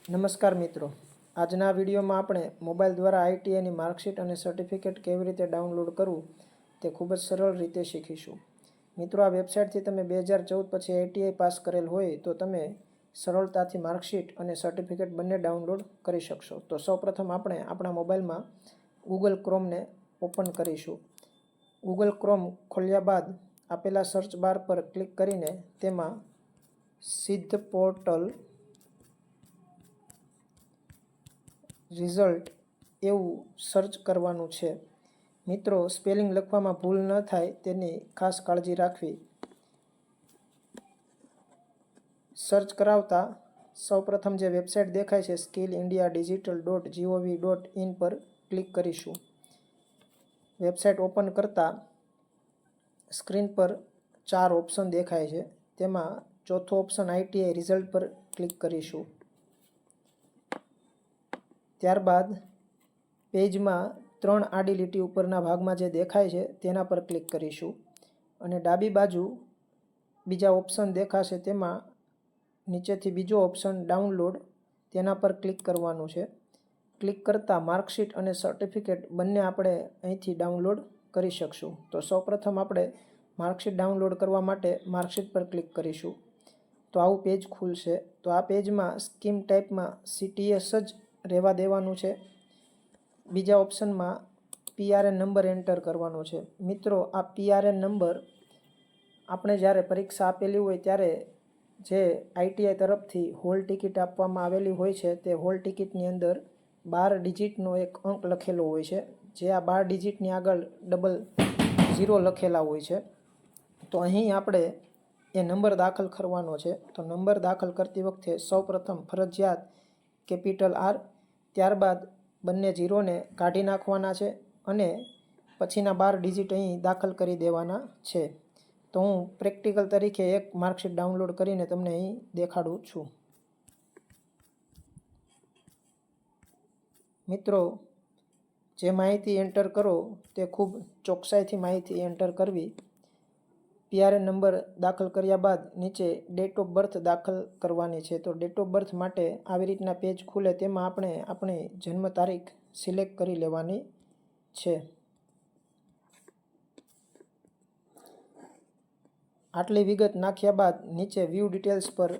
નમસ્કાર મિત્રો, આજના વિડીયોમાં આપણે મોબાઈલ દ્વારા આઈટીઆઈની માર્કશીટ અને સર્ટિફિકેટ કેવી રીતે ડાઉનલોડ કરવું તે ખૂબ જ સરળ રીતે શીખીશું. મિત્રો, આ વેબસાઇટથી તમે 2014 પછી આઈટીઆઈ પાસ કરેલ હોય તો તમે સરળતાથી માર્કશીટ અને સર્ટિફિકેટ બંને ડાઉનલોડ કરી શકશો. તો સૌપ્રથમ આપણે આપણા મોબાઈલમાં ગૂગલ ક્રોમને ઓપન કરીશું. ગૂગલ ક્રોમ ખોલ્યા બાદ આપેલા સર્ચ બાર પર ક્લિક કરીને તેમાં સિદ્ધ પોર્ટલ રિઝલ્ટ એવું સર્ચ કરવાનું છે. મિત્રો, સ્પેલિંગ લખવામાં ભૂલ ન થાય તેની ખાસ કાળજી રાખવી. સર્ચ કરાવતા સૌપ્રથમ જે વેબસાઇટ દેખાય છે skillindiadigital.gov.in પર ક્લિક કરીશું. વેબસાઇટ ઓપન કરતા સ્ક્રીન પર 4 ઓપ્શન દેખાય છે. તેમાં ચોથો ઓપ્શન આઈટીઆઈ રિઝલ્ટ પર ક્લિક કરીશું. ત્યારબાદ પેજમાં 3 આડી લીટી ઉપરના ભાગમાં જે દેખાય છે તેના પર ક્લિક કરીશું અને ડાબી બાજુ બીજા ઓપ્શન દેખાશે તેમાં નીચેથી બીજો ઓપ્શન ડાઉનલોડ તેના પર ક્લિક કરવાનું છે. ક્લિક કરતાં માર્કશીટ અને સર્ટિફિકેટ બંને આપણે અહીંથી ડાઉનલોડ કરી શકશું. તો સૌપ્રથમ આપણે માર્કશીટ ડાઉનલોડ કરવા માટે માર્કશીટ પર ક્લિક કરીશું. તો આવું પેજ ખુલશે. તો આ પેજમાં સ્કીમ ટાઈપમાં CTS જ રહેવા દેવાનું છે. બીજા ઓપ્શનમાં PRN નંબર એન્ટર કરવાનો છે. મિત્રો, આ PRN નંબર આપણે જ્યારે પરીક્ષા આપેલી હોય ત્યારે જે આઈટીઆઈ તરફથી હોલ ટિકિટ આપવામાં આવેલી હોય છે તે હોલ ટિકિટની અંદર 12 ડિજિટનો એક અંક લખેલો હોય છે. જે આ 12 ડિજિટની આગળ 00 લખેલા હોય છે. તો અહીં આપણે એ નંબર દાખલ કરવાનો છે. તો નંબર દાખલ કરતી વખતે સૌપ્રથમ ફરજિયાત કેપિટલ R, ત્યારબાદ બંને 0ને કાઢી નાખવાના છે અને પછીના 12 ડિજિટ અહીં દાખલ કરી દેવાના છે. તો હું પ્રેક્ટિકલ તરીકે એક માર્કશીટ ડાઉનલોડ કરીને તમને અહીં દેખાડું છું. મિત્રો, જે માહિતી એન્ટર કરો તે ખૂબ ચોકસાઈથી માહિતી એન્ટર કરવી. PRN નંબર દાખલ કર્યા બાદ નીચે ડેટ ઓફ બર્થ દાખલ કરવાની છે. તો ડેટ ઓફ બર્થ માટે આવી રીતના પેજ ખુલે તેમાં આપણે આપણી જન્મ તારીખ સિલેક્ટ કરી લેવાની છે. આટલી વિગત નાખ્યા બાદ નીચે વ્યૂ ડિટેલ્સ પર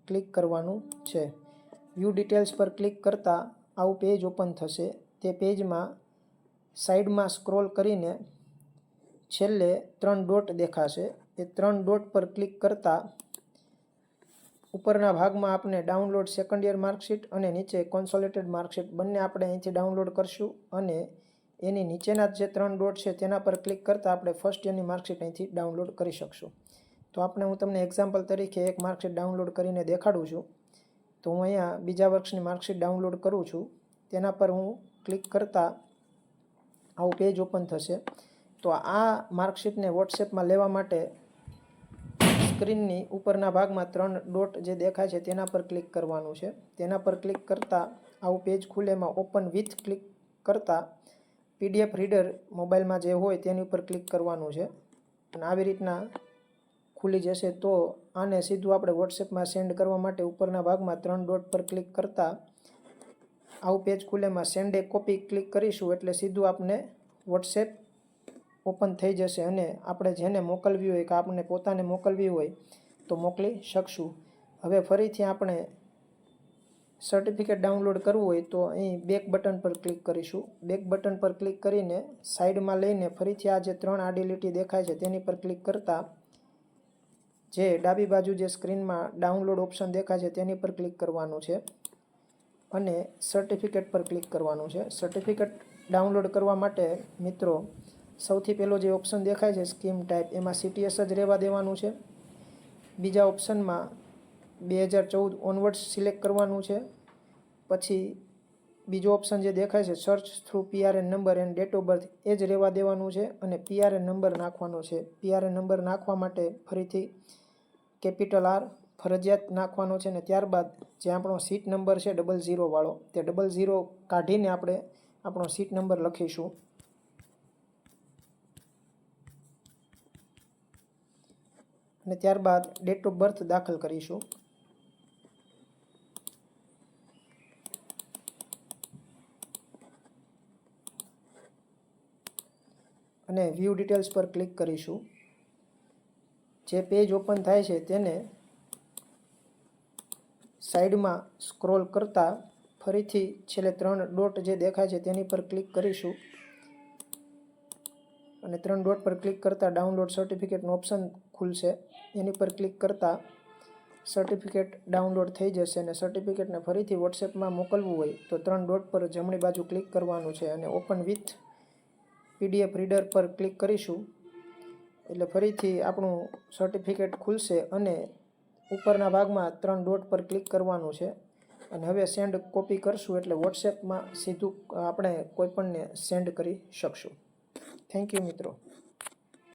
ક્લિક કરવાનું છે. વ્યૂ ડિટેલ્સ પર ક્લિક કરતાં આવું પેજ ઓપન થશે. તે પેજમાં સાઈડમાં સ્ક્રોલ કરીને છેલ્લે 3 ડોટ દેખાશે. એ 3 ડોટ પર ક્લિક કરતાં ઉપરના ભાગમાં આપણે ડાઉનલોડ સેકન્ડ યર માર્કશીટ અને નીચે કોન્સોલેટેડ માર્કશીટ બંને આપણે અહીંથી ડાઉનલોડ કરશું અને એની નીચેના જે 3 ડોટ છે તેના પર ક્લિક કરતાં આપણે ફર્સ્ટ યરની માર્કશીટ અહીંથી ડાઉનલોડ કરી શકશું. તો હું તમને એક્ઝામ્પલ તરીકે એક માર્કશીટ ડાઉનલોડ કરીને દેખાડું છું. તો હું અહીંયા બીજા વર્ષની માર્કશીટ ડાઉનલોડ કરું છું. તેના પર હું ક્લિક કરતાં આવું પેજ ઓપન થશે. તો આ માર્કશીટને વોટ્સએપમાં લેવા માટે સ્ક્રીનની ઉપરના ભાગમાં 3 ડોટ જે દેખાય છે તેના પર ક્લિક કરવાનું છે. તેના પર ક્લિક કરતાં આવું પેજ ખુલે. એમાં ઓપન વિથ ક્લિક કરતાં PDF રીડર મોબાઈલમાં જે હોય તેની ઉપર ક્લિક કરવાનું છે અને આવી રીતના ખુલી જશે. તો આને સીધું આપણે વોટ્સએપમાં સેન્ડ કરવા માટે ઉપરના ભાગમાં 3 ડોટ પર ક્લિક કરતાં આવું પેજ ખુલેમાં સેન્ડ એ કોપી ક્લિક કરીશું એટલે સીધું આપને વોટ્સએપ ઓપન થઈ જશે અને આપણે જેને મોકલવી હોય કે આપણને પોતાને મોકલવી હોય તો મોકલી શકશું. હવે ફરીથી આપણે સર્ટિફિકેટ ડાઉનલોડ કરવું હોય તો અહીં બેક બટન પર ક્લિક કરીશું. બેક બટન પર ક્લિક કરીને સાઈડમાં લઈને ફરીથી આ જે 3 આડી લીટી દેખાય છે તેની પર ક્લિક કરતાં જે ડાબી બાજુ જે સ્ક્રીનમાં ડાઉનલોડ ઓપ્શન દેખાય છે તેની પર ક્લિક કરવાનું છે અને સર્ટિફિકેટ પર ક્લિક કરવાનું છે. સર્ટિફિકેટ ડાઉનલોડ કરવા માટે મિત્રો સૌથી પહેલો જે ઓપ્શન દેખાય છે સ્કીમ ટાઈપ, એમાં CTS જ રહેવા દેવાનું છે. બીજા ઓપ્શનમાં 2014 ઓનવર્ડ્સ સિલેક્ટ કરવાનું છે. પછી બીજો ઓપ્શન જે દેખાય છે search through PRN number and date of birth એ જ રહેવા દેવાનું છે અને PRN નંબર નાખવાનો છે. PRN નંબર નાખવા માટે ફરીથી કેપિટલ R ફરજિયાત નાખવાનો છે અને ત્યારબાદ જે આપણો સીટ નંબર છે 00 વાળો તે 00 કાઢીને આપણે આપણો સીટ નંબર લખીશું અને ત્યારબાદ ડેટ ઓફ બર્થ દાખલ કરીશું. અને વ્યૂ ડિટેલ્સ પર ક્લિક કરીશું. જે પેજ ઓપન થાય છે તેને સાઈડમાં સ્ક્રોલ કરતાં ફરીથી છેલ્લે 3 ડોટ જે દેખાય છે તેની પર ક્લિક કરીશું અને 3 ડોટ પર ક્લિક કરતાં ડાઉનલોડ સર્ટિફિકેટનું ઓપ્શન ખુલશે. એની પર ક્લિક કરતાં સર્ટિફિકેટ ડાઉનલોડ થઈ જશે અને સર્ટિફિકેટને ફરીથી વોટ્સએપમાં મોકલવું હોય તો 3 ડોટ પર જમણી બાજુ ક્લિક કરવાનું છે અને ઓપન વિથ PDF રીડર પર ક્લિક કરીશું એટલે ફરીથી આપણું સર્ટિફિકેટ ખુલશે અને ઉપરના ભાગમાં 3 ડોટ પર ક્લિક કરવાનું છે અને હવે સેન્ડ કોપી કરશું એટલે વોટ્સએપમાં સીધું આપણે કોઈપણને સેન્ડ કરી શકશું. થેન્ક યુ મિત્રો.